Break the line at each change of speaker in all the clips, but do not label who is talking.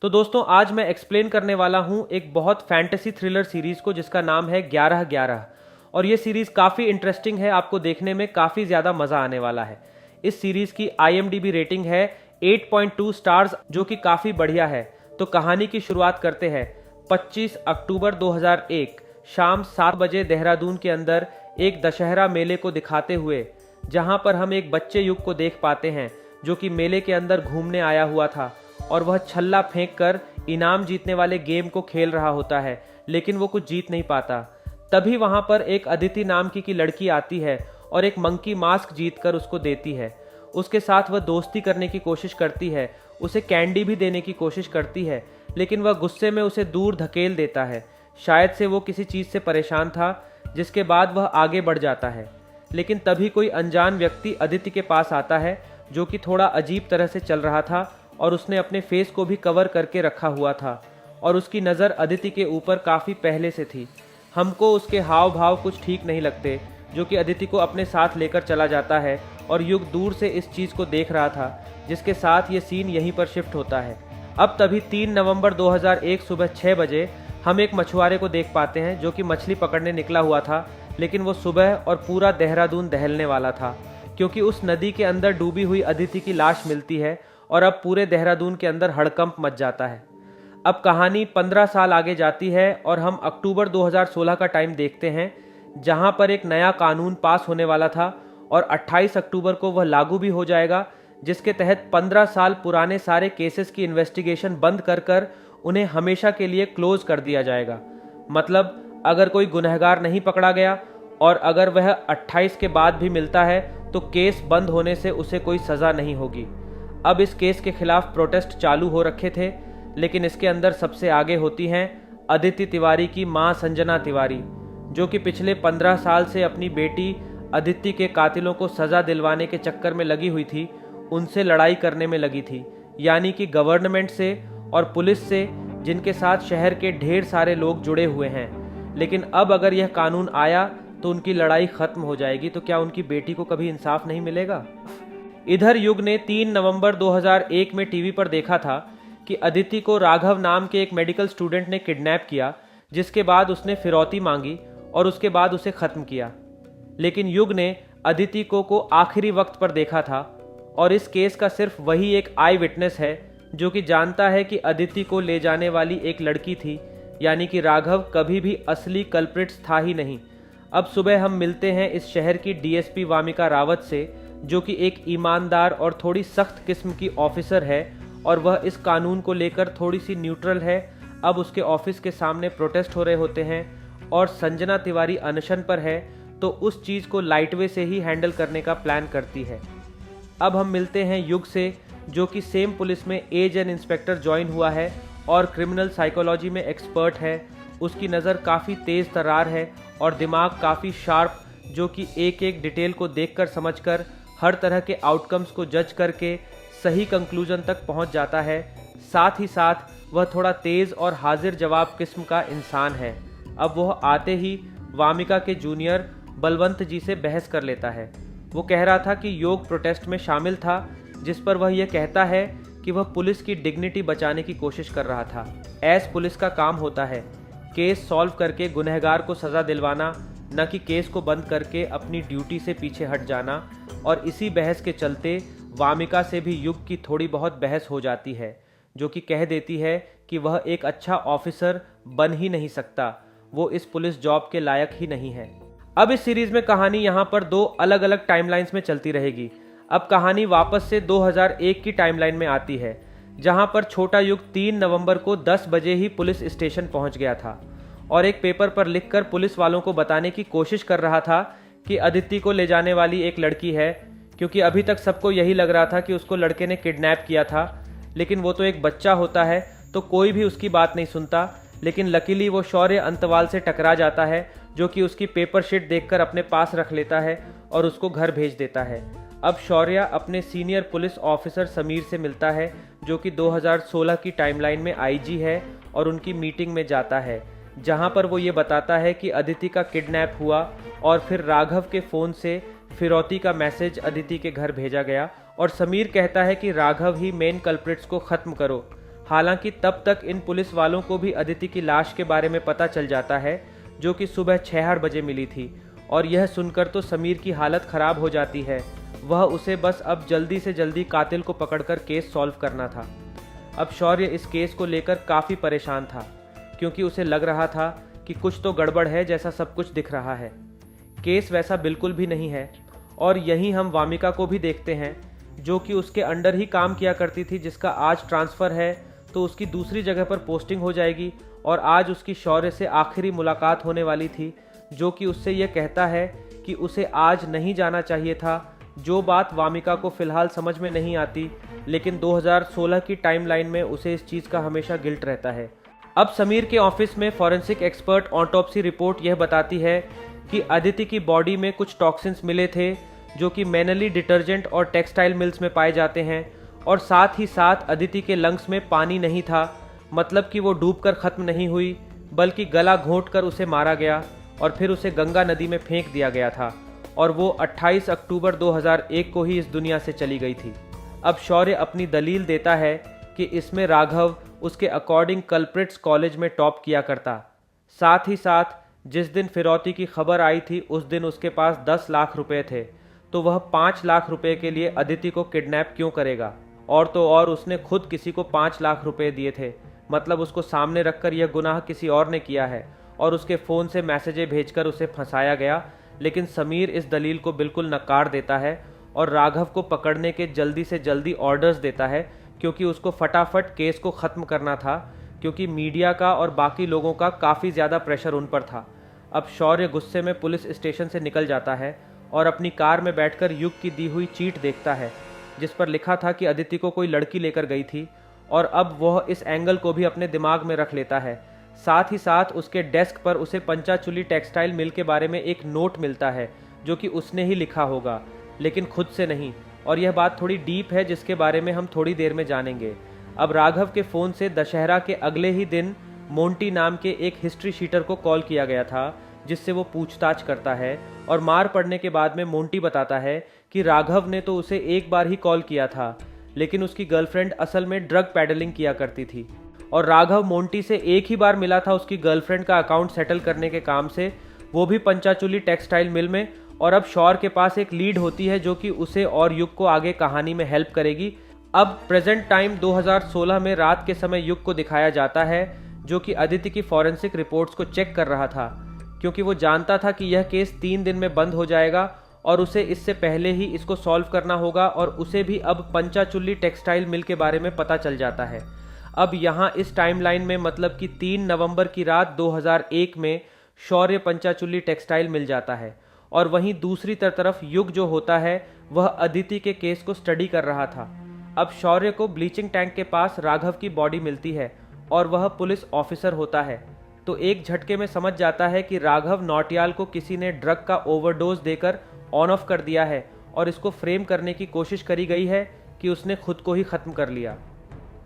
तो दोस्तों आज मैं एक्सप्लेन करने वाला हूँ एक बहुत फैंटेसी थ्रिलर सीरीज़ को जिसका नाम है 11-11। और ये सीरीज़ काफ़ी इंटरेस्टिंग है, आपको देखने में काफ़ी ज़्यादा मज़ा आने वाला है। इस सीरीज़ की IMDb रेटिंग है 8.2 स्टार्स, जो कि काफ़ी बढ़िया है। तो कहानी की शुरुआत करते हैं। 25 अक्टूबर 2001 शाम 7 बजे देहरादून के अंदर एक दशहरा मेले को दिखाते हुए, जहां पर हम एक बच्चे युग को देख पाते हैं जो कि मेले के अंदर घूमने आया हुआ था और वह छल्ला फेंक कर इनाम जीतने वाले गेम को खेल रहा होता है, लेकिन वो कुछ जीत नहीं पाता। तभी वहां पर एक अदिति नाम की लड़की आती है और एक मंकी मास्क जीत कर उसको देती है। उसके साथ वह दोस्ती करने की कोशिश करती है, उसे कैंडी भी देने की कोशिश करती है, लेकिन वह गुस्से में उसे दूर धकेल देता है। शायद से वो किसी चीज़ से परेशान था, जिसके बाद वह आगे बढ़ जाता है। लेकिन तभी कोई अनजान व्यक्ति अदिति के पास आता है, जो कि थोड़ा अजीब तरह से चल रहा था और उसने अपने फेस को भी कवर करके रखा हुआ था और उसकी नज़र अदिति के ऊपर काफ़ी पहले से थी। हमको उसके हाव भाव कुछ ठीक नहीं लगते, जो कि अदिति को अपने साथ लेकर चला जाता है और युग दूर से इस चीज़ को देख रहा था, जिसके साथ ये सीन यहीं पर शिफ्ट होता है। अब तभी 3 नवंबर 2001 सुबह 6 बजे हम एक मछुआरे को देख पाते हैं, जो कि मछली पकड़ने निकला हुआ था, लेकिन वो सुबह और पूरा देहरादून दहलने वाला था, क्योंकि उस नदी के अंदर डूबी हुई अदिति की लाश मिलती है और अब पूरे देहरादून के अंदर हड़कंप मच जाता है। अब कहानी 15 साल आगे जाती है और हम अक्टूबर 2016 का टाइम देखते हैं, जहां पर एक नया कानून पास होने वाला था और 28 अक्टूबर को वह लागू भी हो जाएगा, जिसके तहत 15 साल पुराने सारे केसेस की इन्वेस्टिगेशन बंद कर उन्हें हमेशा के लिए क्लोज कर दिया जाएगा। मतलब अगर कोई गुनहगार नहीं पकड़ा गया और अगर वह 28 के बाद भी मिलता है तो केस बंद होने से उसे कोई सज़ा नहीं होगी। अब इस केस के खिलाफ प्रोटेस्ट चालू हो रखे थे, लेकिन इसके अंदर सबसे आगे होती हैं अदिति तिवारी की मां संजना तिवारी, जो कि पिछले 15 साल से अपनी बेटी अदिति के कातिलों को सज़ा दिलवाने के चक्कर में लगी हुई थी, उनसे लड़ाई करने में लगी थी, यानी कि गवर्नमेंट से और पुलिस से, जिनके साथ शहर के ढेर सारे लोग जुड़े हुए हैं। लेकिन अब अगर यह कानून आया तो उनकी लड़ाई खत्म हो जाएगी, तो क्या उनकी बेटी को कभी इंसाफ नहीं मिलेगा? इधर युग ने 3 नवंबर 2001 में टीवी पर देखा था कि अदिति को राघव नाम के एक मेडिकल स्टूडेंट ने किडनैप किया, जिसके बाद उसने फिरौती मांगी और उसके बाद उसे ख़त्म किया। लेकिन युग ने अदिति को आखिरी वक्त पर देखा था और इस केस का सिर्फ वही एक आई विटनेस है जो कि जानता है कि अदिति को ले जाने वाली एक लड़की थी, यानी कि राघव कभी भी असली कल्प्रिट्स था ही नहीं। अब सुबह हम मिलते हैं इस शहर की DSP वामिका रावत से, जो कि एक ईमानदार और थोड़ी सख्त किस्म की ऑफिसर है और वह इस कानून को लेकर थोड़ी सी न्यूट्रल है। अब उसके ऑफिस के सामने प्रोटेस्ट हो रहे होते हैं और संजना तिवारी अनशन पर है, तो उस चीज़ को लाइट वे से ही हैंडल करने का प्लान करती है। अब हम मिलते हैं युग से, जो कि सेम पुलिस में एज एन इंस्पेक्टर ज्वाइन हुआ है और क्रिमिनल साइकोलॉजी में एक्सपर्ट है। उसकी नज़र काफ़ी तेज़ तर्रार है और दिमाग काफ़ी शार्प, जो कि एक एक डिटेल को देखकर समझकर हर तरह के आउटकम्स को जज करके सही कंक्लूजन तक पहुंच जाता है। साथ ही साथ वह थोड़ा तेज़ और हाजिर जवाब किस्म का इंसान है। अब वह आते ही वामिका के जूनियर बलवंत जी से बहस कर लेता है। वो कह रहा था कि योग प्रोटेस्ट में शामिल था, जिस पर वह यह कहता है कि वह पुलिस की डिग्निटी बचाने की कोशिश कर रहा था। एज पुलिस का काम होता है केस सॉल्व करके गुनहगार को सज़ा दिलवाना, न कि केस को बंद करके अपनी ड्यूटी से पीछे हट जाना। और इसी बहस के चलते वामिका से भी युग की थोड़ी बहुत बहस हो जाती है, जो कि कह देती है कि वह एक अच्छा ऑफिसर बन ही नहीं सकता, वो इस पुलिस जॉब के लायक ही नहीं है। अब इस सीरीज में कहानी यहाँ पर 2 अलग अलग टाइमलाइंस में चलती रहेगी। अब कहानी वापस से 2001 की टाइमलाइन में आती है, जहाँ पर छोटा युग 3 नवंबर को 10 बजे ही पुलिस स्टेशन पहुँच गया था और एक पेपर पर लिखकर पुलिस वालों को बताने की कोशिश कर रहा था कि अदिति को ले जाने वाली एक लड़की है, क्योंकि अभी तक सबको यही लग रहा था कि उसको लड़के ने किडनैप किया था, लेकिन वो तो एक बच्चा होता है तो कोई भी उसकी बात नहीं सुनता। लेकिन लकीली वो शौर्य अंतवाल से टकरा जाता है, जो कि उसकी पेपर शीट देखकर अपने पास रख लेता है और उसको घर भेज देता है। अब शौर्य अपने सीनियर पुलिस ऑफिसर समीर से मिलता है, जो कि 2016 की टाइमलाइन में IG है, और उनकी मीटिंग में जाता है, जहां पर वो ये बताता है कि अदिति का किडनैप हुआ और फिर राघव के फ़ोन से फिरौती का मैसेज अदिति के घर भेजा गया और समीर कहता है कि राघव ही मेन कल्प्रिट्स को ख़त्म करो। हालांकि तब तक इन पुलिस वालों को भी अदिति की लाश के बारे में पता चल जाता है, जो कि सुबह 6 बजे मिली थी। और यह सुनकर तो समीर की हालत खराब हो जाती है। वह उसे बस अब जल्दी से जल्दी कातिल को पकड़कर केस सॉल्व करना था। अब शौर्य इस केस को लेकर काफ़ी परेशान था, क्योंकि उसे लग रहा था कि कुछ तो गड़बड़ है जैसा सब कुछ दिख रहा है। केस वैसा बिल्कुल भी नहीं है। और यहीं हम वामिका को भी देखते हैं, जो कि उसके अंडर ही काम किया करती थी, जिसका आज ट्रांसफ़र है तो उसकी दूसरी जगह पर पोस्टिंग हो जाएगी। और आज उसकी शौर्य से आखिरी मुलाकात होने वाली थी, जो कि उससे यह कहता है कि उसे आज नहीं जाना चाहिए था। जो बात वामिका को फ़िलहाल समझ में नहीं आती, लेकिन 2016 की टाइमलाइन में उसे इस चीज़ का हमेशा गिल्ट रहता है। अब समीर के ऑफिस में फॉरेंसिक एक्सपर्ट ऑटोप्सी रिपोर्ट यह बताती है कि अदिति की बॉडी में कुछ टॉक्सिन्स मिले थे, जो कि मैनली डिटर्जेंट और टेक्सटाइल मिल्स में पाए जाते हैं। और साथ ही साथ अदिति के लंग्स में पानी नहीं था, मतलब कि वो डूबकर ख़त्म नहीं हुई, बल्कि गला घोंटकर उसे मारा गया और फिर उसे गंगा नदी में फेंक दिया गया था। और वो 28 अक्टूबर 2001 को ही इस दुनिया से चली गई थी। अब शौर्य अपनी दलील देता है कि इसमें राघव उसके अकॉर्डिंग कल्प्रिट्स कॉलेज में टॉप किया करता। साथ ही साथ जिस दिन फिरौती की खबर आई थी उस दिन उसके पास 10 लाख रुपए थे, तो वह 5 लाख रुपए के लिए अदिति को किडनैप क्यों करेगा। और तो और उसने खुद किसी को 5 लाख रुपए दिए थे, मतलब उसको सामने रखकर यह गुनाह किसी और ने किया है और उसके फ़ोन से मैसेजें भेजकर उसे फंसाया गया। लेकिन समीर इस दलील को बिल्कुल नकार देता है और राघव को पकड़ने के जल्दी से जल्दी ऑर्डर्स देता है, क्योंकि उसको फटाफट केस को ख़त्म करना था, क्योंकि मीडिया का और बाकी लोगों का काफ़ी ज़्यादा प्रेशर उन पर था। अब शौर्य गुस्से में पुलिस स्टेशन से निकल जाता है और अपनी कार में बैठकर युग की दी हुई चीट देखता है, जिस पर लिखा था कि अदिति को कोई लड़की लेकर गई थी। और अब वह इस एंगल को भी अपने दिमाग में रख लेता है। साथ ही साथ उसके डेस्क पर उसे पंचाचुली टेक्सटाइल मिल के बारे में एक नोट मिलता है, जो कि उसने ही लिखा होगा, लेकिन खुद से नहीं। और यह बात थोड़ी डीप है, जिसके बारे में हम थोड़ी देर में जानेंगे। अब राघव के फ़ोन से दशहरा के अगले ही दिन मोंटी नाम के एक हिस्ट्री शीटर को कॉल किया गया था, जिससे वो पूछताछ करता है। और मार पड़ने के बाद में मोंटी बताता है कि राघव ने तो उसे एक बार ही कॉल किया था, लेकिन उसकी गर्लफ्रेंड असल में ड्रग पैडलिंग किया करती थी। और राघव मोंटी से एक ही बार मिला था उसकी गर्लफ्रेंड का अकाउंट सेटल करने के काम से, वो भी पंचाचुली टेक्सटाइल मिल में। और अब शौर्य के पास एक लीड होती है, जो कि उसे और युग को आगे कहानी में हेल्प करेगी। अब प्रेजेंट टाइम 2016 में रात के समय युग को दिखाया जाता है, जो कि अदिति की फॉरेंसिक रिपोर्ट्स को चेक कर रहा था, क्योंकि वो जानता था कि यह केस 3 दिन में बंद हो जाएगा और उसे इससे पहले ही इसको सॉल्व करना होगा। और उसे भी अब पंचाचुली टेक्सटाइल मिल के बारे में पता चल जाता है। अब यहाँ इस टाइमलाइन में मतलब कि 3 नवंबर की रात 2001 में शौर्य पंचाचुली टेक्सटाइल मिल जाता है। और वहीं दूसरी तरफ युग जो होता है वह अदिति के केस को स्टडी कर रहा था। अब शौर्य को ब्लीचिंग टैंक के पास राघव की बॉडी मिलती है और वह पुलिस ऑफिसर होता है, तो एक झटके में समझ जाता है कि राघव नौटियाल को किसी ने ड्रग का ओवरडोज देकर ऑन ऑफ कर दिया है और इसको फ्रेम करने की कोशिश करी गई है कि उसने खुद को ही ख़त्म कर लिया।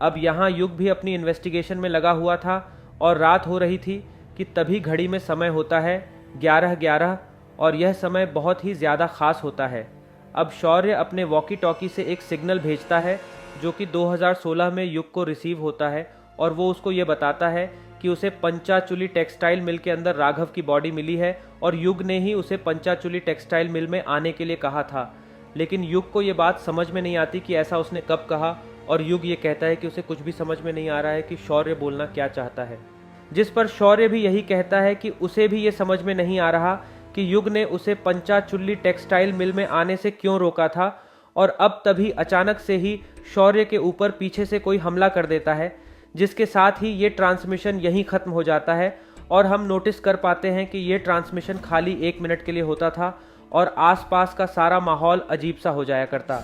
अब यहाँ युग भी अपनी इन्वेस्टिगेशन में लगा हुआ था और रात हो रही थी कि तभी घड़ी में समय होता है 11:11 और यह समय बहुत ही ज़्यादा ख़ास होता है। अब शौर्य अपने वॉकी टॉकी से एक सिग्नल भेजता है, जो कि 2016 में युग को रिसीव होता है और वो उसको ये बताता है कि उसे पंचाचुली टेक्सटाइल मिल के अंदर राघव की बॉडी मिली है और युग ने ही उसे पंचाचुली टेक्सटाइल मिल में आने के लिए कहा था। लेकिन युग को ये बात समझ में नहीं आती कि ऐसा उसने कब कहा, और युग ये कहता है कि उसे कुछ भी समझ में नहीं आ रहा है कि शौर्य बोलना क्या चाहता है। जिस पर शौर्य भी यही कहता है कि उसे भी ये समझ में नहीं आ रहा कि युग ने उसे पंचाचुली टेक्सटाइल मिल में आने से क्यों रोका था। और अब तभी अचानक से ही शौर्य के ऊपर पीछे से कोई हमला कर देता है, जिसके साथ ही ये ट्रांसमिशन यहीं ख़त्म हो जाता है। और हम नोटिस कर पाते हैं कि ये ट्रांसमिशन खाली 1 मिनट के लिए होता था और आसपास का सारा माहौल अजीब सा हो जाया करता।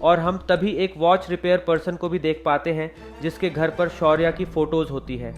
और हम तभी एक वॉच रिपेयर पर्सन को भी देख पाते हैं, जिसके घर पर शौर्य की फ़ोटोज़ होती है।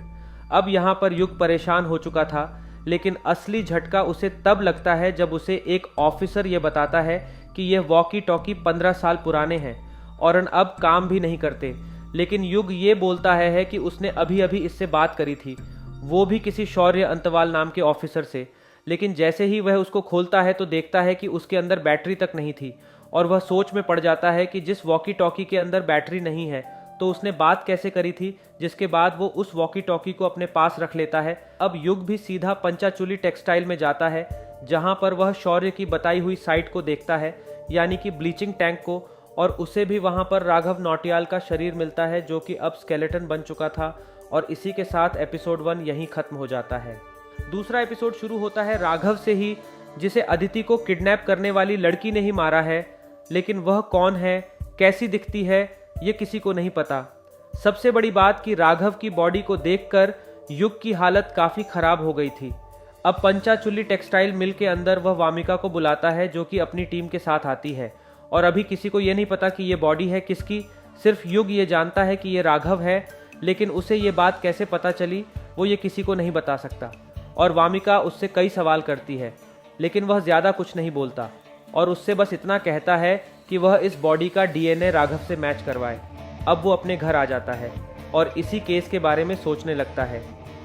अब यहाँ पर युग परेशान हो चुका था, लेकिन असली झटका उसे तब लगता है जब उसे एक ऑफिसर ये बताता है कि यह वॉकी टॉकी 15 साल पुराने हैं और अब काम भी नहीं करते। लेकिन युग ये बोलता है कि उसने अभी अभी इससे बात करी थी, वो भी किसी शौर्य अंतवाल नाम के ऑफिसर से। लेकिन जैसे ही वह उसको खोलता है तो देखता है कि उसके अंदर बैटरी तक नहीं थी और वह सोच में पड़ जाता है कि जिस वॉकी टॉकी के अंदर बैटरी नहीं है तो उसने बात कैसे करी थी, जिसके बाद वो उस वॉकी टॉकी को अपने पास रख लेता है। अब युग भी सीधा पंचाचूली टेक्सटाइल में जाता है, जहां पर वह शौर्य की बताई हुई साइट को देखता है, यानी कि ब्लीचिंग टैंक को, और उसे भी वहां पर राघव नौटियाल का शरीर मिलता है, जो कि अब स्केलेटन बन चुका था। और इसी के साथ एपिसोड 1 यहीं खत्म हो जाता है। दूसरा एपिसोड शुरू होता है राघव से ही, जिसे अदिति को किडनैप करने वाली लड़की ने ही मारा है, लेकिन वह कौन है, कैसी दिखती है, ये किसी को नहीं पता। सबसे बड़ी बात कि राघव की बॉडी को देखकर युग की हालत काफ़ी खराब हो गई थी। अब पंचाचूली टेक्सटाइल मिल के अंदर वह वामिका को बुलाता है, जो कि अपनी टीम के साथ आती है, और अभी किसी को ये नहीं पता कि ये बॉडी है किसकी। सिर्फ युग ये जानता है कि ये राघव है, लेकिन उसे ये बात कैसे पता चली वो ये किसी को नहीं बता सकता। और वामिका उससे कई सवाल करती है, लेकिन वह ज़्यादा कुछ नहीं बोलता और उससे बस इतना कहता है कि वह इस बॉडी का डीएनए राघव से मैच करवाए। अब वो अपने घर आ जाता है और इसी केस के बारे में सोचने लगता है।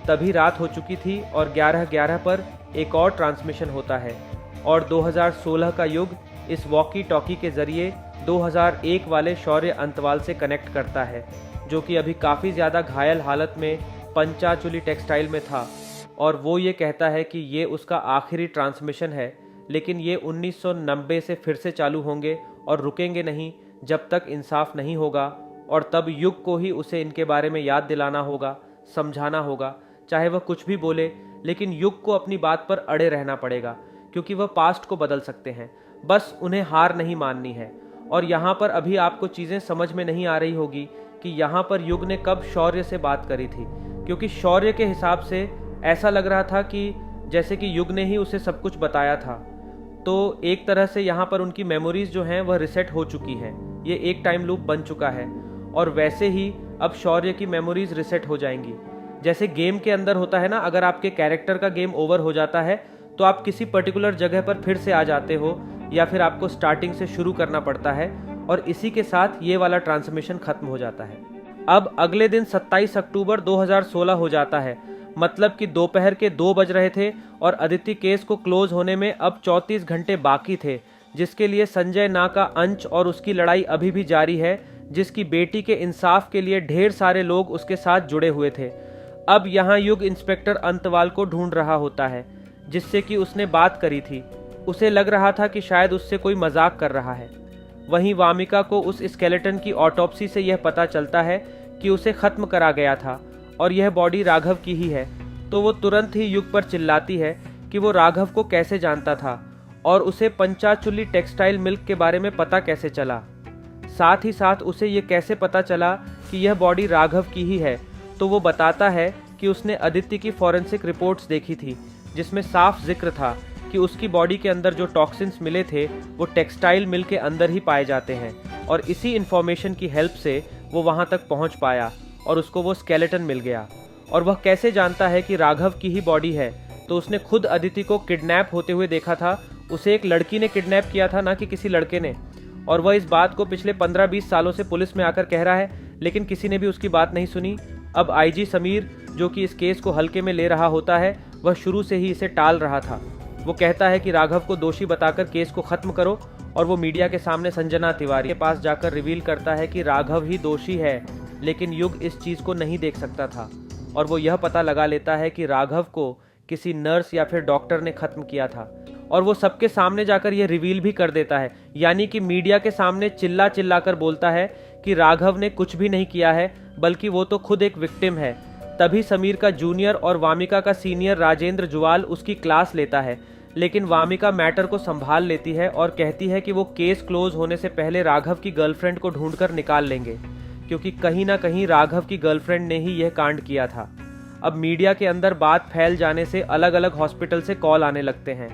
तभी रात हो चुकी थी और 11:11 पर एक और ट्रांसमिशन होता है और 2016 का युग इस वॉकी टॉकी के ज़रिए 2001 वाले शौर्य अंतवाल से कनेक्ट करता है, जो कि अभी काफ़ी ज़्यादा घायल हालत में पंचाचूली टेक्सटाइल में था। और वो ये कहता है कि ये उसका आखिरी ट्रांसमिशन है, लेकिन ये 1990 से फिर से चालू होंगे और रुकेंगे नहीं जब तक इंसाफ नहीं होगा। और तब युग को ही उसे इनके बारे में याद दिलाना होगा, समझाना होगा। चाहे वह कुछ भी बोले, लेकिन युग को अपनी बात पर अड़े रहना पड़ेगा, क्योंकि वह पास्ट को बदल सकते हैं, बस उन्हें हार नहीं माननी है। और यहाँ पर अभी आपको चीज़ें समझ में नहीं आ रही होगी कि यहाँ पर युग ने कब शौर्य से बात करी थी, क्योंकि शौर्य के हिसाब से ऐसा लग रहा था कि जैसे कि युग ने ही उसे सब कुछ बताया था। तो एक तरह से यहाँ पर उनकी मेमोरीज जो हैं वह रिसेट हो चुकी हैं, ये एक टाइम लूप बन चुका है। और वैसे ही अब शौर्य की मेमोरीज रिसेट हो जाएंगी। जैसे गेम के अंदर होता है ना, अगर आपके कैरेक्टर का गेम ओवर हो जाता है तो आप किसी पर्टिकुलर जगह पर फिर से आ जाते हो, या फिर आपको स्टार्टिंग से शुरू करना पड़ता है। और इसी के साथ ये वाला ट्रांसमिशन खत्म हो जाता है। अब अगले दिन 27 अक्टूबर 2016 हो जाता है, मतलब कि दोपहर के 2 बज रहे थे और अदिति केस को क्लोज होने में अब 34 घंटे बाकी थे, जिसके लिए संजय ना का अंश और उसकी लड़ाई अभी भी जारी है, जिसकी बेटी के इंसाफ के लिए ढेर सारे लोग उसके साथ जुड़े हुए थे। अब यहाँ युग इंस्पेक्टर अंतवाल को ढूंढ रहा होता है, जिससे कि उसने बात करी थी। उसे लग रहा था कि शायद उससे कोई मजाक कर रहा है। वहीं वामिका को उस स्केलेटन की ऑटोप्सी से यह पता चलता है कि उसे खत्म करा गया था और यह बॉडी राघव की ही है। तो वो तुरंत ही युग पर चिल्लाती है कि वो राघव को कैसे जानता था और उसे पंचाचूली टेक्सटाइल मिल्क के बारे में पता कैसे चला। साथ ही साथ उसे ये कैसे पता चला कि यह बॉडी राघव की ही है। तो वो बताता है कि उसने अदिति की फॉरेंसिक रिपोर्ट्स देखी थी, जिसमें साफ जिक्र था कि उसकी बॉडी के अंदर जो टॉक्सिन्स मिले थे वो टेक्सटाइल मिल के अंदर ही पाए जाते हैं। और इसी इन्फॉर्मेशन की हेल्प से वो वहाँ तक पहुँच पाया और उसको वो स्केलेटन मिल गया। और वह कैसे जानता है कि राघव की ही बॉडी है? तो उसने खुद अदिति को किडनैप होते हुए देखा था। उसे एक लड़की ने किडनैप किया था, ना कि किसी लड़के ने। और वह इस बात को पिछले 15-20 सालों से पुलिस में आकर कह रहा है, लेकिन किसी ने भी उसकी बात नहीं सुनी। अब आईजी समीर, जो कि इस केस को हल्के में ले रहा होता है, वह शुरू से ही इसे टाल रहा था। वो कहता है कि राघव को दोषी बताकर केस को खत्म करो, और वो मीडिया के सामने संजना तिवारी के पास जाकर रिवील करता है कि राघव ही दोषी है। लेकिन युग इस चीज़ को नहीं देख सकता था और वो यह पता लगा लेता है कि राघव को किसी नर्स या फिर डॉक्टर ने खत्म किया था। और वो सबके सामने जाकर यह रिवील भी कर देता है, यानी कि मीडिया के सामने चिल्ला चिल्ला कर बोलता है कि राघव ने कुछ भी नहीं किया है, बल्कि वो तो खुद एक विक्टिम है। तभी समीर का जूनियर और वामिका का सीनियर राजेंद्र जुवाल उसकी क्लास लेता है, लेकिन वामिका मैटर को संभाल लेती है और कहती है कि वो केस क्लोज होने से पहले राघव की गर्लफ्रेंड को ढूंढकर निकाल लेंगे, क्योंकि कहीं ना कहीं राघव की गर्लफ्रेंड ने ही यह कांड किया था। अब मीडिया के अंदर बात फैल जाने से अलग अलग हॉस्पिटल से कॉल आने लगते हैं,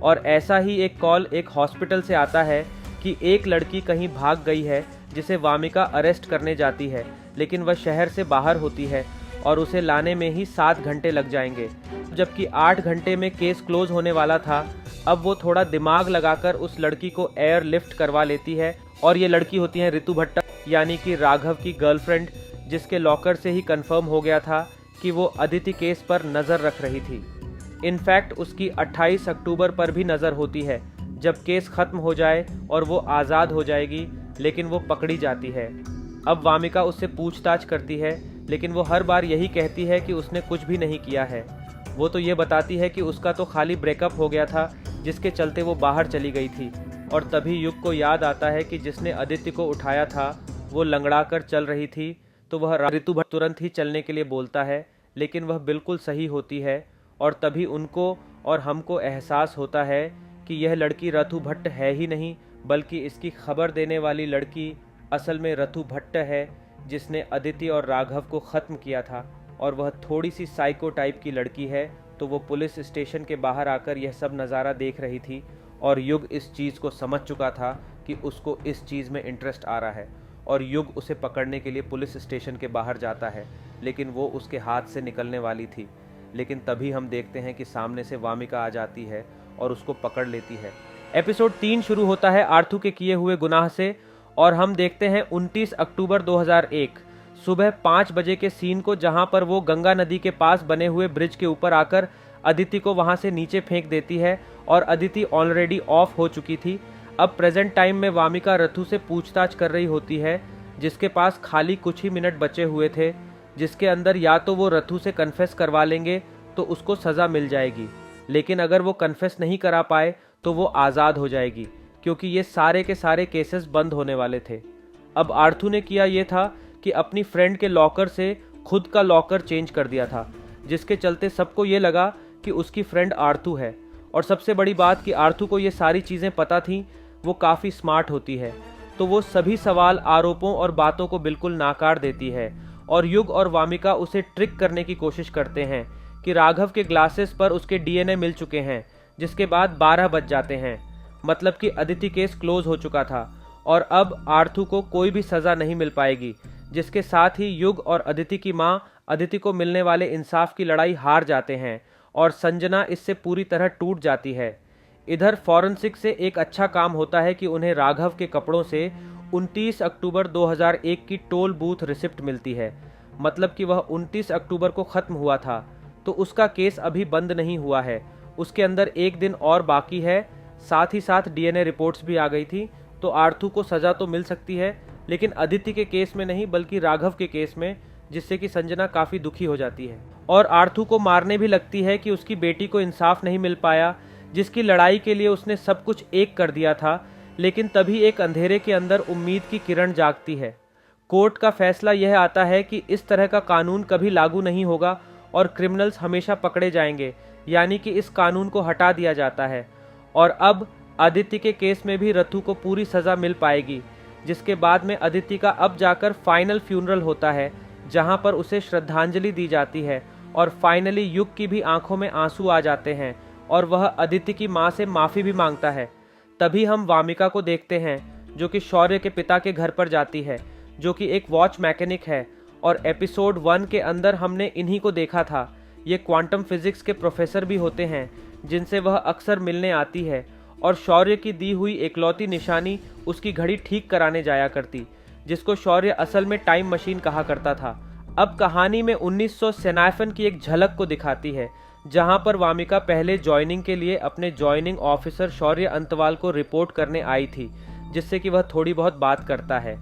और ऐसा ही एक कॉल एक हॉस्पिटल से आता है कि एक लड़की कहीं भाग गई है, जिसे वामिका अरेस्ट करने जाती है, लेकिन वह शहर से बाहर होती है और उसे लाने में ही 7 घंटे लग जाएंगे, जबकि 8 घंटे में केस क्लोज होने वाला था। अब वो थोड़ा दिमाग लगाकर उस लड़की को एयर लिफ्ट करवा लेती है, और ये लड़की होती है ऋतु भट्टा, यानी कि राघव की गर्लफ्रेंड, जिसके लॉकर से ही कंफर्म हो गया था कि वो अदिति केस पर नज़र रख रही थी। इनफैक्ट उसकी 28 अक्टूबर पर भी नज़र होती है, जब केस ख़त्म हो जाए और वो आज़ाद हो जाएगी, लेकिन वो पकड़ी जाती है। अब वामिका उससे पूछताछ करती है, लेकिन वो हर बार यही कहती है कि उसने कुछ भी नहीं किया है। वो तो ये बताती है कि उसका तो खाली ब्रेकअप हो गया था, जिसके चलते वो बाहर चली गई थी। और तभी युग को याद आता है कि जिसने अदिति को उठाया था वो लंगड़ा कर चल रही थी, तो वह ऋतु भट्ट तुरंत ही चलने के लिए बोलता है, लेकिन वह बिल्कुल सही होती है। और तभी उनको और हमको एहसास होता है कि यह लड़की ऋतु भट्ट है ही नहीं, बल्कि इसकी खबर देने वाली लड़की असल में ऋतु भट्ट है, जिसने अदिति और राघव को ख़त्म किया था। और वह थोड़ी सी साइको टाइप की लड़की है। तो वो पुलिस स्टेशन के बाहर आकर यह सब नज़ारा देख रही थी और युग इस चीज़ को समझ चुका था कि उसको इस चीज़ में इंटरेस्ट आ रहा है। और युग उसे पकड़ने के लिए पुलिस स्टेशन के बाहर जाता है, लेकिन वो उसके हाथ से निकलने वाली थी। लेकिन तभी हम देखते हैं कि सामने से वामिका आ जाती है और उसको पकड़ लेती है। एपिसोड 3 शुरू होता है आर्थू के किए हुए गुनाह से, और हम देखते हैं 29 अक्टूबर 2001 सुबह 5 बजे के सीन को, जहां पर वो गंगा नदी के पास बने हुए ब्रिज के ऊपर आकर अदिति को वहां से नीचे फेंक देती है। और अदिति ऑलरेडी ऑफ हो चुकी थी। अब प्रेजेंट टाइम में वामिका ऋतु से पूछताछ कर रही होती है, जिसके पास खाली कुछ ही मिनट बचे हुए थे, जिसके अंदर या तो वो ऋतु से कन्फेस करवा लेंगे तो उसको सज़ा मिल जाएगी, लेकिन अगर वो कन्फेस नहीं करा पाए तो वो आज़ाद हो जाएगी, क्योंकि ये सारे के सारे केसेस बंद होने वाले थे। अब आर्थू ने किया ये था कि अपनी फ्रेंड के लॉकर से खुद का लॉकर चेंज कर दिया था, जिसके चलते सबको ये लगा कि उसकी फ्रेंड आर्थू है। और सबसे बड़ी बात कि आर्थू को ये सारी चीज़ें पता थी, वो काफ़ी स्मार्ट होती है, तो वो सभी सवाल, आरोपों और बातों को बिल्कुल नाकार देती है। और युग और वामिका उसे ट्रिक करने की कोशिश करते हैं कि राघव के ग्लासेस पर उसके डीएनए मिल चुके हैं, जिसके बाद 12 बज जाते हैं, मतलब कि अदिति केस क्लोज हो चुका था और अब आर्थू को कोई भी सज़ा नहीं मिल पाएगी। जिसके साथ ही युग और अदिति की माँ अदिति को मिलने वाले इंसाफ की लड़ाई हार जाते हैं और संजना इससे पूरी तरह टूट जाती है। इधर फॉरेंसिक से एक अच्छा काम होता है कि उन्हें राघव के कपड़ों से 29 अक्टूबर 2001 की टोल बूथ रिसिप्ट मिलती है, मतलब कि वह 29 अक्टूबर को ख़त्म हुआ था, तो उसका केस अभी बंद नहीं हुआ है, उसके अंदर एक दिन और बाकी है। साथ ही साथ डीएनए रिपोर्ट्स भी आ गई थी, तो आर्थू को सज़ा तो मिल सकती है, लेकिन अदिति के केस में नहीं बल्कि राघव के केस में, जिससे कि संजना काफ़ी दुखी हो जाती है और आर्थू को मारने भी लगती है कि उसकी बेटी को इंसाफ नहीं मिल पाया, जिसकी लड़ाई के लिए उसने सब कुछ एक कर दिया था। लेकिन तभी एक अंधेरे के अंदर उम्मीद की किरण जागती है। कोर्ट का फैसला यह आता है कि इस तरह का कानून कभी लागू नहीं होगा और क्रिमिनल्स हमेशा पकड़े जाएंगे, यानी कि इस कानून को हटा दिया जाता है। और अब अदिति के केस में भी ऋतु को पूरी सज़ा मिल पाएगी, जिसके बाद में अदिति का अब जाकर फाइनल फ्यूनरल होता है, जहां पर उसे श्रद्धांजलि दी जाती है और फाइनली युग की भी आंखों में आंसू आ जाते हैं और वह अदिति की मां से माफ़ी भी मांगता है। तभी हम वामिका को देखते हैं, जो कि शौर्य के पिता के घर पर जाती है, जो कि एक वॉच मैकेनिक है। और एपिसोड 1 के अंदर हमने इन्हीं को देखा था। ये क्वांटम फिजिक्स के प्रोफेसर भी होते हैं, जिनसे वह अक्सर मिलने आती है और शौर्य की दी हुई एकलौती निशानी उसकी घड़ी ठीक कराने जाया करती, जिसको शौर्य असल में टाइम मशीन कहा करता था। अब कहानी में 1997 की एक झलक को दिखाती है, जहां पर वामिका पहले ज्वाइनिंग के लिए अपने ज्वाइनिंग ऑफिसर शौर्य अंतवाल को रिपोर्ट करने आई थी, जिससे कि वह थोड़ी बहुत बात करता है।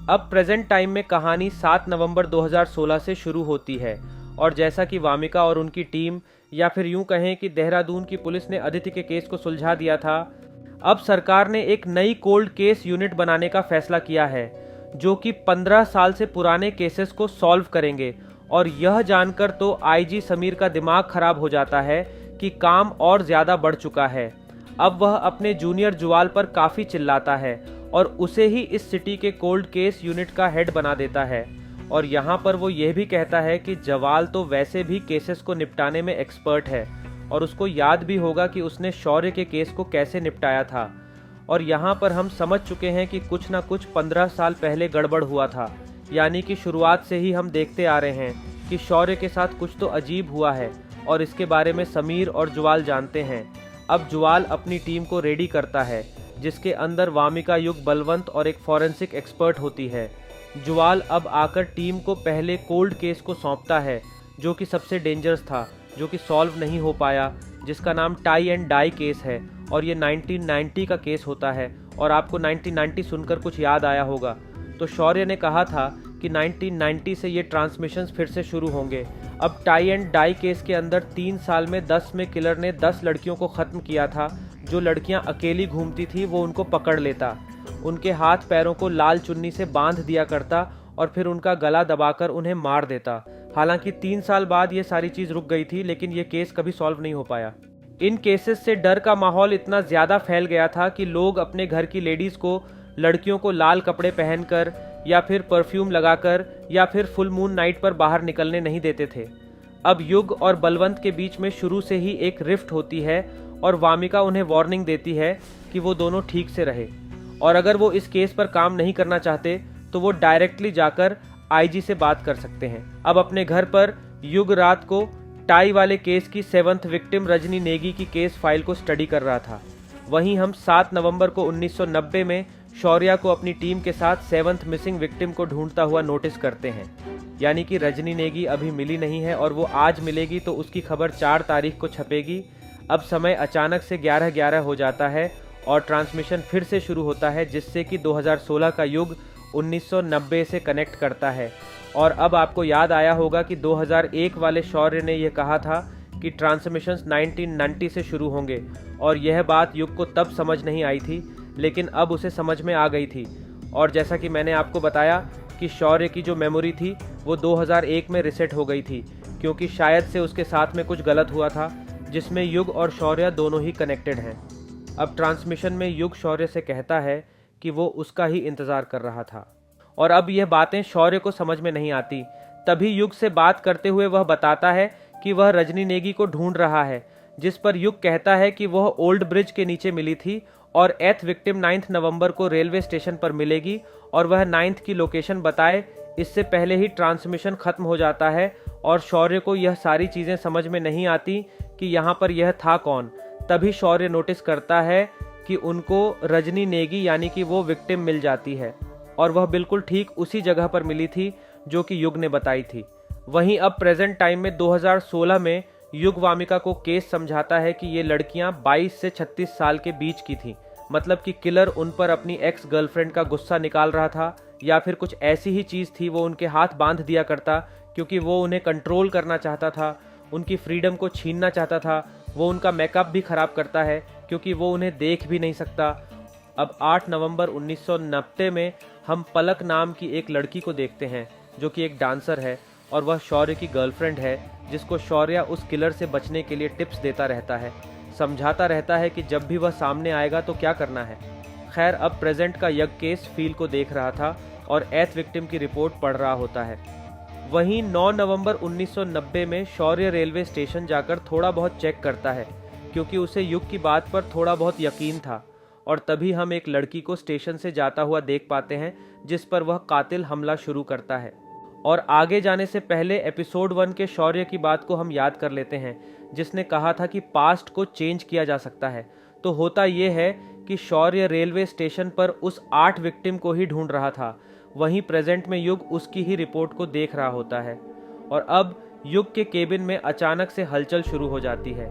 अब प्रेजेंट टाइम में कहानी 7 नवंबर 2016 से शुरू होती है और जैसा कि वामिका और उनकी टीम, या फिर यूं कहें कि देहरादून की पुलिस ने अदिति के केस को सुलझा दिया था, अब सरकार ने एक नई कोल्ड केस यूनिट बनाने का फैसला किया है, जो कि 15 साल से पुराने केसेस को सॉल्व करेंगे। और यह जानकर तो आईजी समीर का दिमाग खराब हो जाता है कि काम और ज़्यादा बढ़ चुका है। अब वह अपने जूनियर जुवाल पर काफ़ी चिल्लाता है और उसे ही इस सिटी के कोल्ड केस यूनिट का हेड बना देता है। और यहाँ पर वो ये भी कहता है कि जवाल तो वैसे भी केसेस को निपटाने में एक्सपर्ट है और उसको याद भी होगा कि उसने शौर्य के केस को कैसे निपटाया था। और यहाँ पर हम समझ चुके हैं कि कुछ ना कुछ 15 साल पहले गड़बड़ हुआ था, यानी कि शुरुआत से ही हम देखते आ रहे हैं कि शौर्य के साथ कुछ तो अजीब हुआ है और इसके बारे में समीर और जुवाल जानते हैं। अब जुवाल अपनी टीम को रेडी करता है, जिसके अंदर वामिका, युग, बलवंत और एक फॉरेंसिक एक्सपर्ट होती है। जुवाल अब आकर टीम को पहले कोल्ड केस को सौंपता है, जो कि सबसे डेंजरस था, जो कि सॉल्व नहीं हो पाया, जिसका नाम टाई एंड डाई केस है और ये 1990 का केस होता है। और आपको 1990 सुनकर कुछ याद आया होगा, तो शौर्य ने कहा था कि 1990 से ये ट्रांसमिशंस फिर से शुरू होंगे। अब टाई एंड डाई केस के अंदर 3 साल में 10 में किलर ने 10 लड़कियों को ख़त्म किया था। जो लड़कियां अकेली घूमती थी वो उनको पकड़ लेता, उनके हाथ पैरों को लाल चुन्नी से बांध दिया करता और फिर उनका गला दबाकर उन्हें मार देता। हालांकि 3 साल बाद ये सारी चीज़ रुक गई थी, लेकिन ये केस कभी सॉल्व नहीं हो पाया। इन केसेस से डर का माहौल इतना ज़्यादा फैल गया था कि लोग अपने घर की लेडीज़ को लड़कियों को लाल कपड़े पहनकर या फिर परफ्यूम लगाकर या फिर फुल मून नाइट पर बाहर निकलने नहीं देते थे। अब युग और बलवंत के बीच में शुरू से ही एक रिफ्ट होती है और वामिका उन्हें वार्निंग देती है कि वो दोनों ठीक से रहे, और अगर वो इस केस पर काम नहीं करना चाहते तो वो डायरेक्टली जाकर आईजी से बात कर सकते हैं। अब अपने घर पर युग रात को टाई वाले केस की 7th विक्टिम रजनी नेगी की केस फाइल को स्टडी कर रहा था। वहीं हम 7 नवंबर को 1990 में शौर्या को अपनी टीम के साथ 7th मिसिंग विक्टिम को ढूंढता हुआ नोटिस करते हैं। यानी कि रजनी नेगी अभी मिली नहीं है और वो आज मिलेगी तो उसकी खबर 4 तारीख को छपेगी। अब समय अचानक से 11:11 हो जाता है और ट्रांसमिशन फिर से शुरू होता है, जिससे कि 2016 का युग 1990 से कनेक्ट करता है। और अब आपको याद आया होगा कि 2001 वाले शौर्य ने यह कहा था कि ट्रांसमिशंस 1990 से शुरू होंगे, और यह बात युग को तब समझ नहीं आई थी, लेकिन अब उसे समझ में आ गई थी। और जैसा कि मैंने आपको बताया कि शौर्य की जो मेमोरी थी वो 2001 में रिसेट हो गई थी, क्योंकि शायद से उसके साथ में कुछ गलत हुआ था जिसमें युग और शौर्य दोनों ही कनेक्टेड हैं। अब ट्रांसमिशन में युग शौर्य से कहता है कि वो उसका ही इंतज़ार कर रहा था, और अब यह बातें शौर्य को समझ में नहीं आती। तभी युग से बात करते हुए वह बताता है कि वह रजनी नेगी को ढूंढ रहा है, जिस पर युग कहता है कि वह ओल्ड ब्रिज के नीचे मिली थी और 8th विक्टिम 9 नवंबर को रेलवे स्टेशन पर मिलेगी, और वह 9 की लोकेशन बताए। इससे पहले ही ट्रांसमिशन खत्म हो जाता है और शौर्य को यह सारी चीज़ें समझ में नहीं आती कि यहाँ पर यह था कौन। तभी शौर्य नोटिस करता है कि उनको रजनी नेगी यानी कि वो विक्टिम मिल जाती है, और वह बिल्कुल ठीक उसी जगह पर मिली थी जो कि युग ने बताई थी। वहीं अब प्रेजेंट टाइम में 2016 में युग वामिका को केस समझाता है कि ये लड़कियां 22 से 36 साल के बीच की थीं। मतलब कि किलर उन पर अपनी एक्स गर्लफ्रेंड का गुस्सा निकाल रहा था, या फिर कुछ ऐसी ही चीज़ थी। वो उनके हाथ बांध दिया करता क्योंकि वो उन्हें कंट्रोल करना चाहता था, उनकी फ्रीडम को छीनना चाहता था। वो उनका मेकअप भी ख़राब करता है क्योंकि वो उन्हें देख भी नहीं सकता। अब 8 नवंबर 1990 में हम पलक नाम की एक लड़की को देखते हैं जो कि एक डांसर है, और वह शौर्य की गर्लफ्रेंड है, जिसको शौर्य उस किलर से बचने के लिए टिप्स देता रहता है, समझाता रहता है कि जब भी वह सामने आएगा तो क्या करना है। खैर, अब प्रेजेंट का यज्ञ केस फील को देख रहा था और 8th विक्टिम की रिपोर्ट पढ़ रहा होता है। वहीं 9 नवंबर 1990 में शौर्य रेलवे स्टेशन जाकर थोड़ा बहुत चेक करता है, क्योंकि उसे युग की बात पर थोड़ा बहुत यकीन था। और तभी हम एक लड़की को स्टेशन से जाता हुआ देख पाते हैं, जिस पर वह कातिल हमला शुरू करता है। और आगे जाने से पहले एपिसोड 1 के शौर्य की बात को हम याद कर लेते हैं, जिसने कहा था कि पास्ट को चेंज किया जा सकता है। तो होता ये है कि शौर्य रेलवे स्टेशन पर उस 8 विक्टिम को ही ढूंढ रहा था। वहीं प्रेजेंट में युग उसकी ही रिपोर्ट को देख रहा होता है। और अब युग के केबिन में अचानक से हलचल शुरू हो जाती है।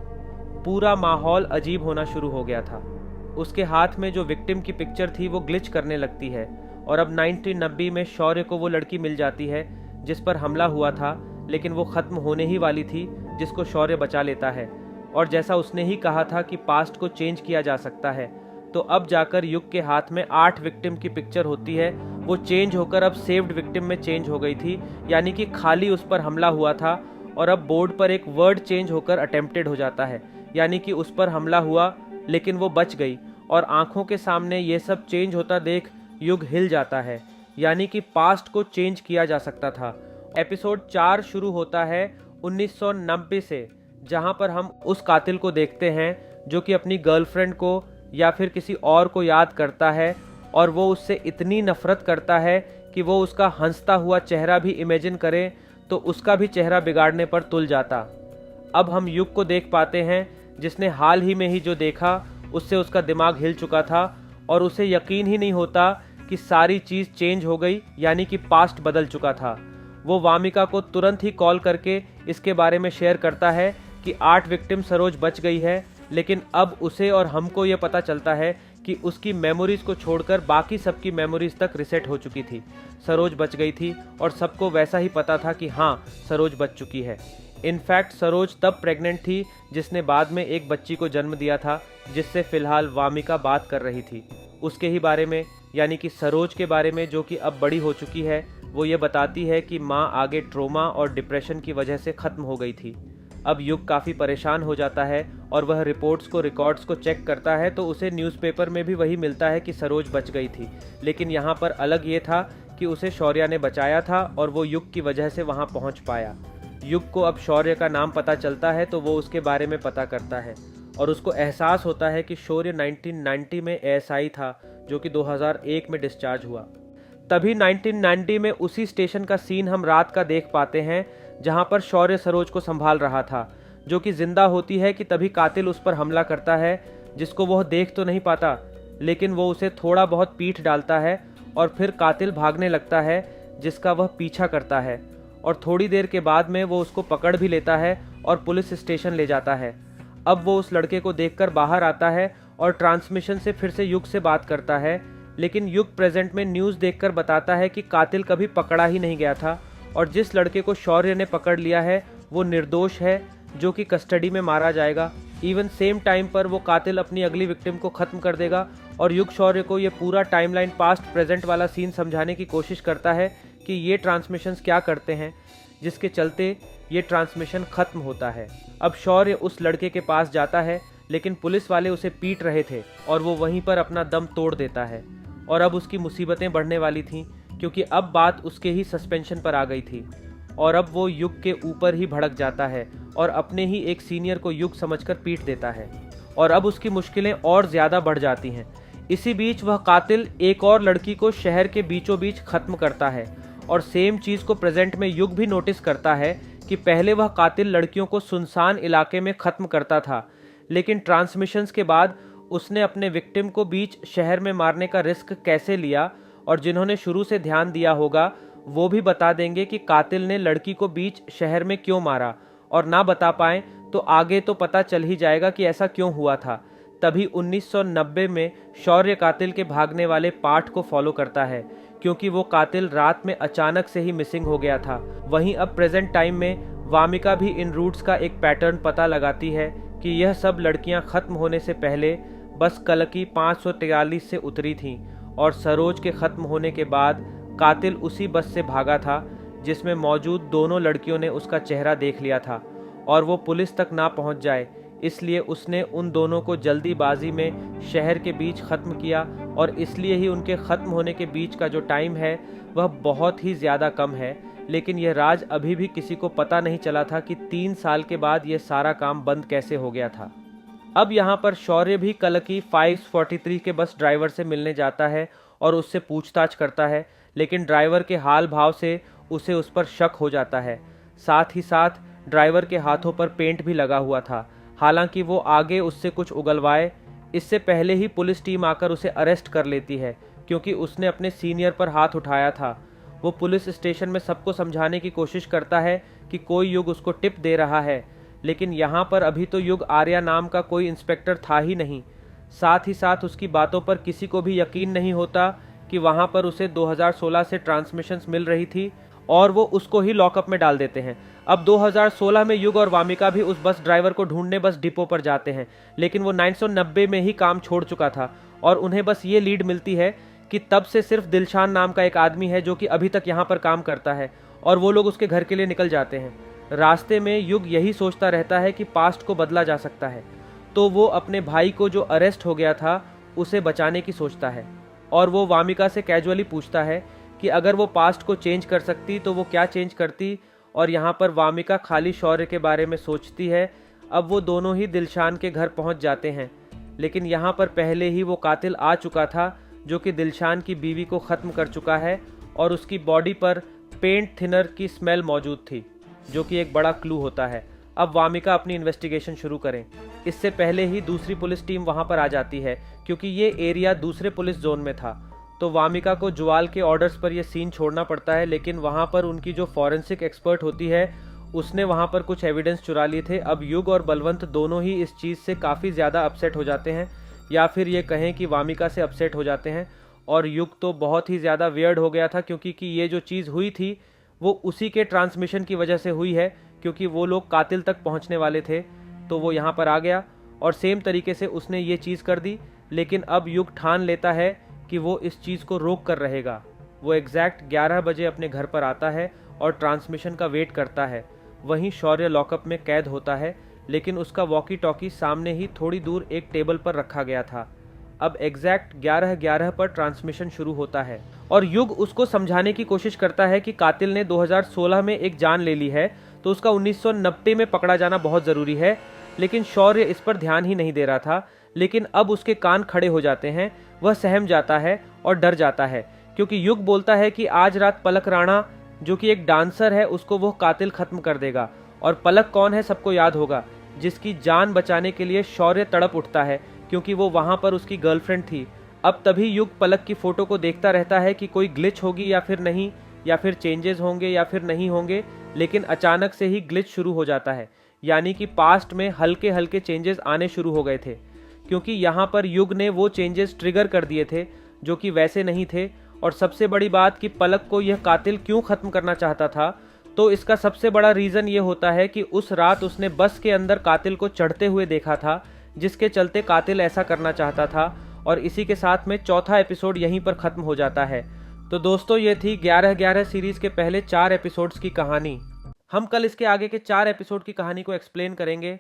पूरा माहौल अजीब होना शुरू हो गया था। उसके हाथ में जो विक्टिम की पिक्चर थी वो ग्लिच करने लगती है, और अब 1990 में शौर्य को वो लड़की मिल जाती है जिस पर हमला हुआ था, लेकिन वो ख़त्म होने ही वाली थी, जिसको शौर्य बचा लेता है। और जैसा उसने ही कहा था कि पास्ट को चेंज किया जा सकता है, तो अब जाकर युग के हाथ में 8 विक्टिम की पिक्चर होती है। वो चेंज होकर अब सेव्ड विक्टिम में चेंज हो गई थी, यानी कि खाली उस पर हमला हुआ था, और अब बोर्ड पर एक वर्ड चेंज होकर अटेम्प्टेड हो जाता है, यानी कि उस पर हमला हुआ लेकिन वो बच गई। और आंखों के सामने ये सब चेंज होता देख युग हिल जाता है, यानी कि पास्ट को चेंज किया जा सकता था। एपिसोड 4 शुरू होता है 1990 से, जहां पर हम उस कातिल को देखते हैं जो कि अपनी गर्लफ्रेंड को या फिर किसी और को याद करता है, और वो उससे इतनी नफरत करता है कि वो उसका हंसता हुआ चेहरा भी इमेजिन करे तो उसका भी चेहरा बिगाड़ने पर तुल जाता। अब हम युग को देख पाते हैं, जिसने हाल ही में ही जो देखा उससे उसका दिमाग हिल चुका था, और उसे यकीन ही नहीं होता कि सारी चीज़ चेंज हो गई, यानी कि पास्ट बदल चुका था। वो वामिका को तुरंत ही कॉल करके इसके बारे में शेयर करता है कि 8 विक्टिम सरोज बच गई है, लेकिन अब उसे और हमको ये पता चलता है कि उसकी मेमोरीज को छोड़कर बाकी सबकी मेमोरीज तक रिसेट हो चुकी थी। सरोज बच गई थी और सबको वैसा ही पता था कि हाँ, सरोज बच चुकी है। इनफैक्ट सरोज तब प्रेग्नेंट थी जिसने बाद में एक बच्ची को जन्म दिया था, जिससे फिलहाल वामिका बात कर रही थी। उसके ही बारे में, यानी कि सरोज के बारे में, जो कि अब बड़ी हो चुकी है। वो ये बताती है कि माँ आगे ट्रोमा और डिप्रेशन की वजह से ख़त्म हो गई थी। अब युग काफ़ी परेशान हो जाता है और वह रिकॉर्ड्स को चेक करता है तो उसे न्यूज़पेपर में भी वही मिलता है कि सरोज बच गई थी। लेकिन यहाँ पर अलग ये था कि उसे शौर्या ने बचाया था और वो युग की वजह से वहाँ पहुँच पाया। युग को अब शौर्य का नाम पता चलता है तो वो उसके बारे में पता करता है और उसको एहसास होता है कि शौर्य 1990 में एएसआई था, जो कि 2001 में डिस्चार्ज हुआ। तभी 1990 में उसी स्टेशन का सीन हम रात का देख पाते हैं, जहां पर शौर्य सरोज को संभाल रहा था, जो कि जिंदा होती है कि तभी कातिल उस पर हमला करता है, जिसको वह देख तो नहीं पाता, लेकिन वो उसे थोड़ा बहुत पीठ डालता है और फिर कातिल भागने लगता है, जिसका वह पीछा करता है और थोड़ी देर के बाद में वो उसको पकड़ भी लेता है और पुलिस स्टेशन ले जाता है। अब वो उस लड़के को देखकर बाहर आता है और ट्रांसमिशन से फिर से युग से बात करता है, लेकिन युग प्रेजेंट में न्यूज़ देखकर बताता है कि कातिल कभी पकड़ा ही नहीं गया था और जिस लड़के को शौर्य ने पकड़ लिया है वो निर्दोष है, जो कि कस्टडी में मारा जाएगा। इवन सेम टाइम पर वो कातिल अपनी अगली विक्टिम को ख़त्म कर देगा और युग शौर्य को ये पूरा टाइमलाइन पास्ट प्रेजेंट वाला सीन समझाने की कोशिश करता है कि ये ट्रांसमिशंस क्या करते हैं, जिसके चलते ये ट्रांसमिशन ख़त्म होता है। अब शौर्य उस लड़के के पास जाता है, लेकिन पुलिस वाले उसे पीट रहे थे और वो वहीं पर अपना दम तोड़ देता है और अब उसकी मुसीबतें बढ़ने वाली थीं, क्योंकि अब बात उसके ही सस्पेंशन पर आ गई थी और अब वो युग के ऊपर ही भड़क जाता है और अपने ही एक सीनियर को युग समझकर पीट देता है और अब उसकी मुश्किलें और ज़्यादा बढ़ जाती हैं। इसी बीच वह कातिल एक और लड़की को शहर के बीचों बीच ख़त्म करता है और सेम चीज़ को प्रेजेंट में युग भी नोटिस करता है कि पहले वह कातिल लड़कियों को सुनसान इलाके में ख़त्म करता था, लेकिन ट्रांसमिशंस के बाद उसने अपने विक्टिम को बीच शहर में मारने का रिस्क कैसे लिया, और जिन्होंने शुरू से ध्यान दिया होगा वो भी बता देंगे कि कातिल ने लड़की को बीच शहर में क्यों मारा, और ना बता पाएं तो आगे तो पता चल ही जाएगा कि ऐसा क्यों हुआ था। तभी 1990 में शौर्य कातिल के भागने वाले पार्ट को फॉलो करता है, क्योंकि वो कातिल रात में अचानक से ही मिसिंग हो गया था। वहीं अब प्रेजेंट टाइम में वामिका भी इन रूट्स का एक पैटर्न पता लगाती है कि यह सब लड़कियां ख़त्म होने से पहले बस कलकी 543 से उतरी थीं और सरोज के ख़त्म होने के बाद कातिल उसी बस से भागा था जिसमें मौजूद दोनों लड़कियों ने उसका चेहरा देख लिया था और वो पुलिस तक ना पहुंच जाए, इसलिए उसने उन दोनों को जल्दीबाजी में शहर के बीच ख़त्म किया और इसलिए ही उनके ख़त्म होने के बीच का जो टाइम है वह बहुत ही ज़्यादा कम है। लेकिन यह राज अभी भी किसी को पता नहीं चला था कि 3 साल के बाद यह सारा काम बंद कैसे हो गया था। अब यहाँ पर शौर्य भी कलकी 543 के बस ड्राइवर से मिलने जाता है और उससे पूछताछ करता है, लेकिन ड्राइवर के हाल भाव से उसे उस पर शक हो जाता है। साथ ही साथ ड्राइवर के हाथों पर पेंट भी लगा हुआ था, हालांकि वो आगे उससे कुछ उगलवाए इससे पहले ही पुलिस टीम आकर उसे अरेस्ट कर लेती है, क्योंकि उसने अपने सीनियर पर हाथ उठाया था। वो पुलिस स्टेशन में सबको समझाने की कोशिश करता है कि कोई युग उसको टिप दे रहा है, लेकिन यहाँ पर अभी तो युग आर्या नाम का कोई इंस्पेक्टर था ही नहीं। साथ ही साथ उसकी बातों पर किसी को भी यकीन नहीं होता कि वहाँ पर उसे 2016 से ट्रांसमिशंस मिल रही थी और वो उसको ही लॉकअप में डाल देते हैं। अब 2016 में युग और वामिका भी उस बस ड्राइवर को ढूंढने बस डिपो पर जाते हैं, लेकिन वो 1990 में ही काम छोड़ चुका था और उन्हें बस ये लीड मिलती है कि तब से सिर्फ दिलशान नाम का एक आदमी है जो कि अभी तक यहाँ पर काम करता है और वो लोग उसके घर के लिए निकल जाते हैं। रास्ते में युग यही सोचता रहता है कि पास्ट को बदला जा सकता है, तो वो अपने भाई को जो अरेस्ट हो गया था उसे बचाने की सोचता है और वो वामिका से कैजुअली पूछता है कि अगर वो पास्ट को चेंज कर सकती तो वो क्या चेंज करती, और यहाँ पर वामिका खाली शौर्य के बारे में सोचती है। अब वो दोनों ही दिलशान के घर पहुँच जाते हैं, लेकिन यहाँ पर पहले ही वो कातिल आ चुका था जो कि दिलशान की बीवी को ख़त्म कर चुका है और उसकी बॉडी पर पेंट थिनर की स्मेल मौजूद थी, जो कि एक बड़ा क्लू होता है। अब वामिका अपनी इन्वेस्टिगेशन शुरू करें। इससे पहले ही दूसरी पुलिस टीम वहां पर आ जाती है, क्योंकि ये एरिया दूसरे पुलिस जोन में था, तो वामिका को जुवाल के ऑर्डर्स पर यह सीन छोड़ना पड़ता है। लेकिन वहां पर उनकी जो फॉरेंसिक एक्सपर्ट होती है उसने वहां पर कुछ एविडेंस चुरा लिए थे। अब युग और बलवंत दोनों ही इस चीज़ से काफ़ी ज़्यादा अपसेट हो जाते हैं, या फिर ये कहें कि वामिका से अपसेट हो जाते हैं। और युग तो बहुत ही ज़्यादा वियर्ड हो गया था, क्योंकि ये जो चीज़ हुई थी वो उसी के ट्रांसमिशन की वजह से हुई है, क्योंकि वो लोग कातिल तक पहुंचने वाले थे। तो वो यहाँ पर आ गया और सेम तरीके से उसने ये चीज़ कर दी। लेकिन अब युग ठान लेता है कि वो इस चीज़ को रोक कर रहेगा। वो एग्जैक्ट 11 बजे अपने घर पर आता है और ट्रांसमिशन का वेट करता है। वहीं शौर्य लॉकअप में कैद होता है, लेकिन उसका वॉकी टॉकी सामने ही थोड़ी दूर एक टेबल पर रखा गया था। अब एग्जैक्ट 11:11 पर ट्रांसमिशन शुरू होता है और युग उसको समझाने की कोशिश करता है कि कातिल ने 2016 में एक जान ले ली है, तो उसका 1990 में पकड़ा जाना बहुत ज़रूरी है। लेकिन शौर्य इस पर ध्यान ही नहीं दे रहा था। लेकिन अब उसके कान खड़े हो जाते हैं, वह सहम जाता है और डर जाता है, क्योंकि युग बोलता है कि आज रात पलक राणा, जो कि एक डांसर है, उसको वो कातिल खत्म कर देगा। और पलक कौन है सबको याद होगा, जिसकी जान बचाने के लिए शौर्य तड़प उठता है, क्योंकि वो वहां पर उसकी गर्लफ्रेंड थी। अब तभी युग पलक की फोटो को देखता रहता है कि कोई ग्लिच होगी या फिर नहीं, या फिर चेंजेस होंगे या फिर नहीं होंगे। लेकिन अचानक से ही ग्लिच शुरू हो जाता है, यानी कि पास्ट में हल्के हल्के चेंजेस आने शुरू हो गए थे, क्योंकि यहाँ पर युग ने वो चेंजेस ट्रिगर कर दिए थे जो कि वैसे नहीं थे। और सबसे बड़ी बात कि पलक को यह कातिल क्यों खत्म करना चाहता था, तो इसका सबसे बड़ा रीज़न ये होता है कि उस रात उसने बस के अंदर कातिल को चढ़ते हुए देखा था, जिसके चलते कातिल ऐसा करना चाहता था। और इसी के साथ में चौथा एपिसोड यहीं पर ख़त्म हो जाता है। तो दोस्तों, ये थी 11-11 सीरीज़ के पहले 4 एपिसोड्स की कहानी। हम कल इसके आगे के 4 एपिसोड की कहानी को एक्सप्लेन करेंगे।